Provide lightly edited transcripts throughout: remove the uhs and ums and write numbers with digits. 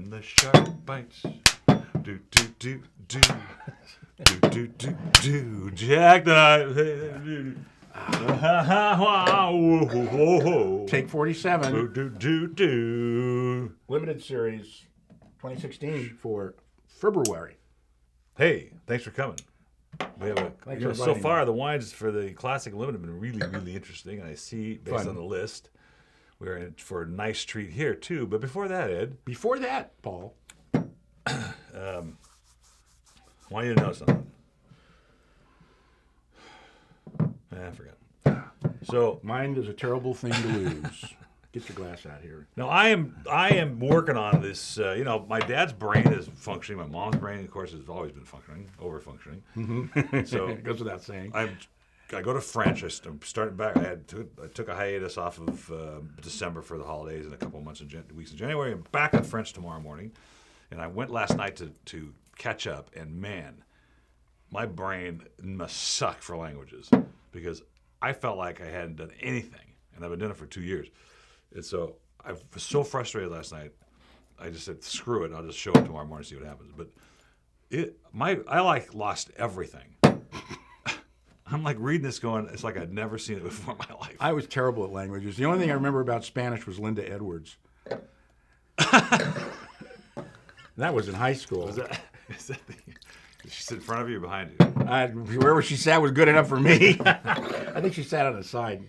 The shark bites. Do do do do. Do do do do. Jack the Knife. Take 47. Do do do do. Limited series 2016 for February. Hey, thanks for coming. We have so inviting far me. the wines for the classic limited have been really, really interesting. And I see based on the list, we're in for a nice treat here too. But before that, Ed, Before that, Paul, I want you to know something. I forgot. So mind is a terrible thing to lose. Get your glass out here. now I am working on this. My dad's brain is functioning. My mom's brain, of course, has always been functioning, over functioning. So It goes without saying. I go to French. I'm starting back. I took a hiatus off of December for the holidays and a couple of weeks in January. I'm back at French tomorrow morning, and I went last night to catch up. And man, my brain must suck for languages because I felt like I hadn't done anything, and I've been doing it for 2 years. And so I was so frustrated last night. I just said, "Screw it! I'll just show up tomorrow morning and see what happens." But I lost everything. I'm like reading this going, it's like I'd never seen it before in my life. I was terrible at languages. The only thing I remember about Spanish was Linda Edwards. That was in high school. Did she sit in front of you or behind you? Wherever she sat was good enough for me. I think she sat on the side.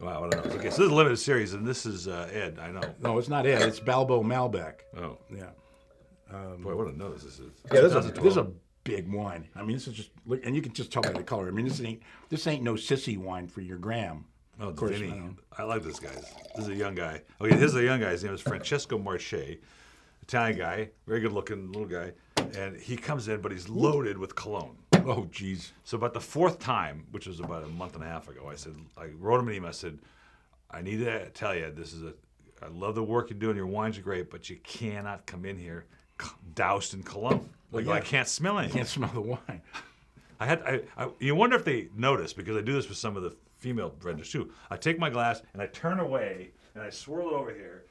Wow, I don't know. Okay, so this is a limited series, and this is Ed, I know. No, it's not it. It's Balbo Malbec. Oh, Yeah. boy, what a notice this is. Yeah, this is a big wine. I mean, this is just, and you can just tell by the color. I mean, this ain't no sissy wine for your gram. Oh, Of course, Vinny. I like this guy. This is a young guy. Okay, this is a young guy. His name is Francesco Marche. Italian guy, very good looking little guy. And he comes in, but he's loaded with cologne. Oh, geez. So about the fourth time, which was about a month and a half ago, I wrote him an email. I said, I need to tell you, I love the work you do and your wines are great, but you cannot come in here doused in cologne. I can't smell anything. Can't smell the wine. You wonder if they notice, because I do this with some of the female vendors too. I take my glass and I turn away and I swirl it over here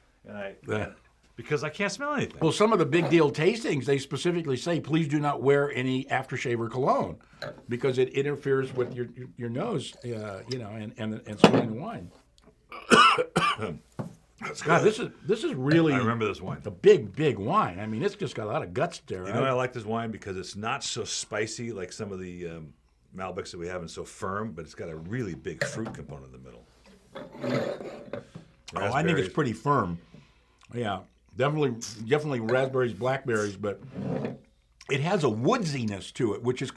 because I can't smell anything. Well, some of the big deal tastings, they specifically say, please do not wear any aftershave or cologne because it interferes with your nose, and smelling the wine. God, this is really. I remember this wine. A big wine. I mean, it's just got a lot of guts there. You know, I like this wine because it's not so spicy like some of the Malbecs that we have, and so firm, but it's got a really big fruit component in the middle. Oh, I think it's pretty firm. Yeah, definitely raspberries, blackberries, but it has a woodsiness to it, which is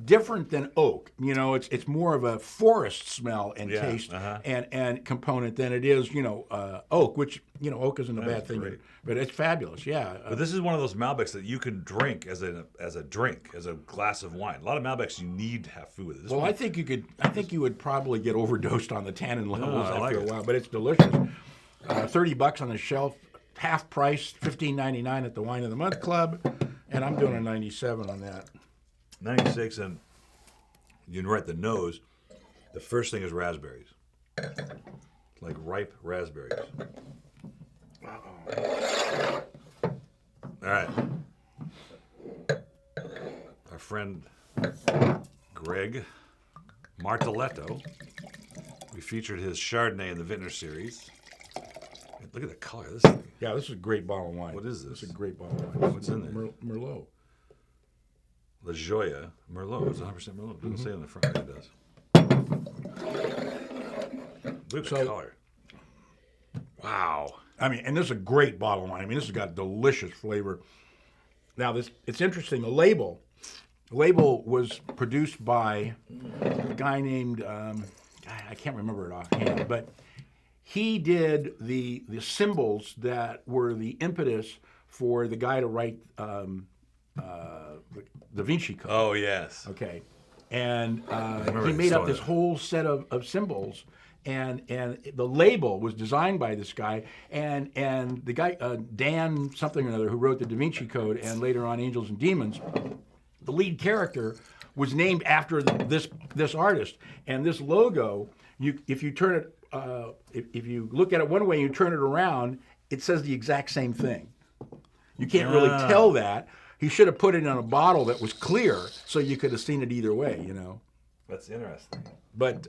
different than oak. You know, it's more of a forest smell and taste and component than it is, oak, which, oak isn't a bad thing, great. but it's fabulous, yeah. But this is one of those Malbecs that you can drink as a drink, as a glass of wine. A lot of Malbecs you need to have food with it. This one, I think you would probably get overdosed on the tannin levels I like after a it. while, but it's delicious. $30 on the shelf, half price, $15.99 at the Wine of the Month Club, and I'm doing a 97 on that. 96, and you can write the nose. The first thing is raspberries, like ripe raspberries. All right. Our friend Greg Martelotto. We featured his Chardonnay in the Vintner series. Look at the color of this thing. Yeah, this is a great bottle of wine. What is this? This is a great bottle of wine. What's in there? Merlot. La Joya Merlot. It's 100% Merlot. It doesn't say on the front. It does. Look at the color. Wow. I mean, and this is a great bottle of wine. I mean, this has got delicious flavor. Now, it's interesting. The label was produced by a guy named, I can't remember it offhand, but he did the symbols that were the impetus for the guy to write the Da Vinci Code. Oh, yes. Okay. And he he made up saw this that. whole set of symbols. And the label was designed by this guy, and the guy, Dan something or another, who wrote the Da Vinci Code and later on Angels and Demons, the lead character was named after this artist. And this logo, if you turn it, if you look at it one way and you turn it around, it says the exact same thing. You can't really tell that. He should have put it in a bottle that was clear, so you could have seen it either way. That's interesting. But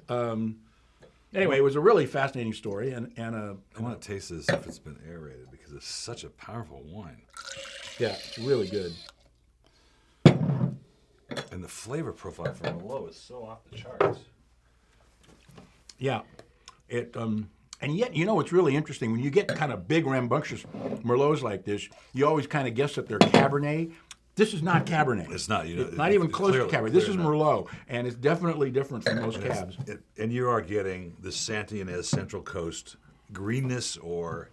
anyway, it was a really fascinating story, and I want to taste this if it's been aerated because it's such a powerful wine. yeah, it's really good. And the flavor profile from Merlot is so off the charts. Yeah, and yet, it's really interesting when you get kind of big, rambunctious Merlots like this. You always kind of guess that they're Cabernet. This is not Cabernet. It's not. Not even close to Cabernet. This is Merlot, and it's definitely different from most cabs. And you are getting the Santianez Central Coast greenness, or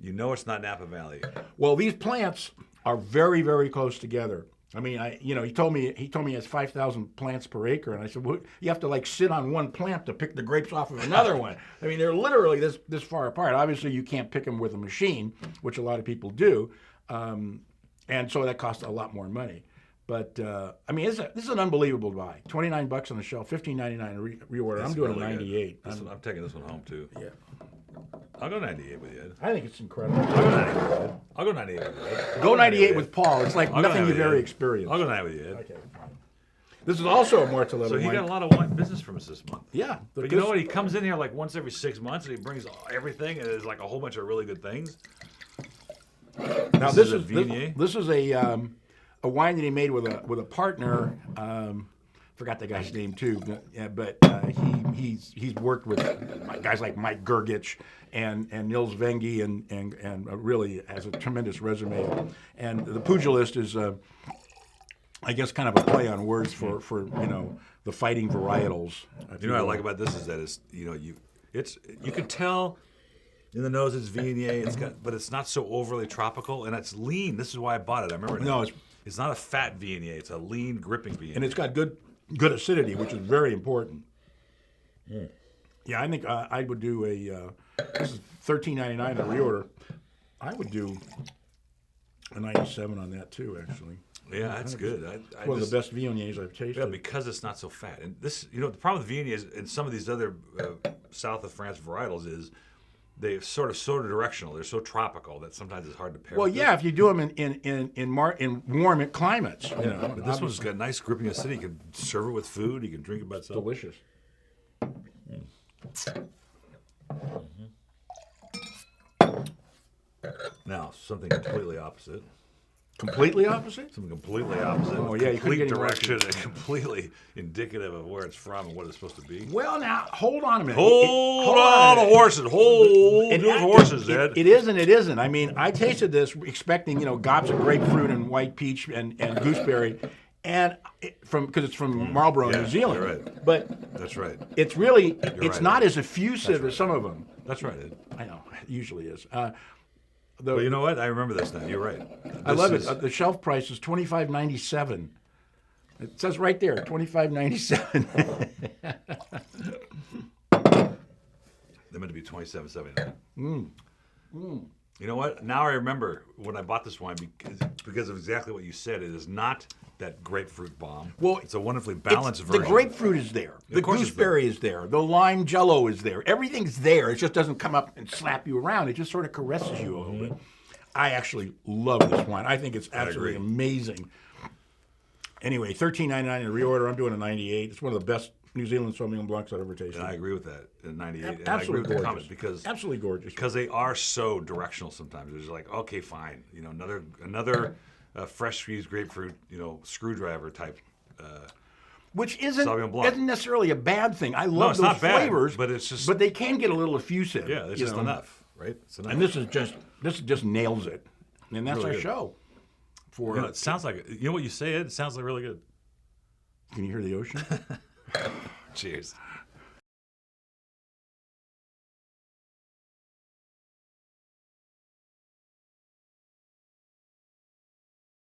it's not Napa Valley. Well, these plants are very, very close together. I mean, he told me he has 5,000 plants per acre, and I said, well, you have to sit on one plant to pick the grapes off of another one. I mean, they're literally this far apart. Obviously, you can't pick them with a machine, which a lot of people do, and so that costs a lot more money. But I mean, this is an unbelievable buy. $29 on the shelf, $15.99 reorder. That's I'm doing really a 98. I'm taking this one home too. Yeah, I'll go 98 with you. I think it's incredible. I'll go 98 with you. Go 98 with Paul. It's like I'll go nothing you've 98. ever experienced. I'll go 98 with you. Okay, fine. This is also a Martellotto So he wine. got a lot of wine business from us this month. Yeah. But you know what? He comes in here like once every 6 months and he brings everything, and there's like a whole bunch of really good things. Now this is a Viognier? This is a wine that he made with a partner. Forgot the guy's name too, but he's worked with guys like Mike Gergich and Nils Vengi and really has a tremendous resume. And the Pugilist is, I guess, kind of a play on words for the fighting varietals. You know what I like about this is that you can tell in the nose it's Viognier, but it's not so overly tropical, and it's lean. This is why I bought it. I remember. No, it's not a fat Viognier. It's a lean, gripping Viognier. and it's got good acidity, which is very important. Yeah, I think I would do this is $13.99 a reorder. I would do a 97 on that too, actually. Yeah, that's good. It's one of the best Viogniers I've tasted. Yeah, because it's not so fat. And this, the problem with Viogniers and some of these other south of France varietals is they're sort of directional. They're so tropical that sometimes it's hard to pair. Well, with yeah, this. if you do them in warm climates, But this one's got nice gripping acidity. You can serve it with food. You can drink it by itself. delicious. Now, something completely opposite. Completely opposite? Something completely opposite. Oh, yeah, you couldn't complete get any worse. direction and completely indicative of where it's from and what it's supposed to be. Well, now hold on a minute. Hold on, the horses. Hold the horses, Ed. It is and it isn't. I mean, I tasted this expecting gobs of grapefruit and white peach and gooseberry, and because it's from Marlborough, Yeah, New Zealand. you're right. But That's right. it's really right, not Ed. as effusive as some of them. That's right, Ed. I know, it usually is. But you know what? I remember this now. You're right. I love it. The shelf price is $25.97. It says right there, $25.97. They meant to be $27.79. You know what? Now I remember when I bought this wine because of exactly what you said. It is not that grapefruit bomb. Well, it's a wonderfully balanced version. The grapefruit is there. The course it's gooseberry is there. The lime jello is there. Everything's there. It just doesn't come up and slap you around. It just sort of caresses you a little bit. I actually love this wine. I think it's absolutely amazing. Anyway, $13.99 in a reorder. I'm doing a 98. It's one of the best New Zealand Sauvignon Blancs I've ever tasted. And I agree with that in 98. And Absolutely I agree with the gorgeous. comment because Absolutely gorgeous. Because they are so directional sometimes. It's like, okay, fine. Another fresh squeezed grapefruit, screwdriver type. Which isn't Sauvignon Blanc. necessarily a bad thing. I No, love it's those not bad, flavors, but it's just- but they can get a little effusive. Yeah, it's just enough, right? It's enough. And this just nails it. And that's Really our good. show. It sounds like what you say, Ed? It sounds like really good. Can you hear the ocean? Cheers.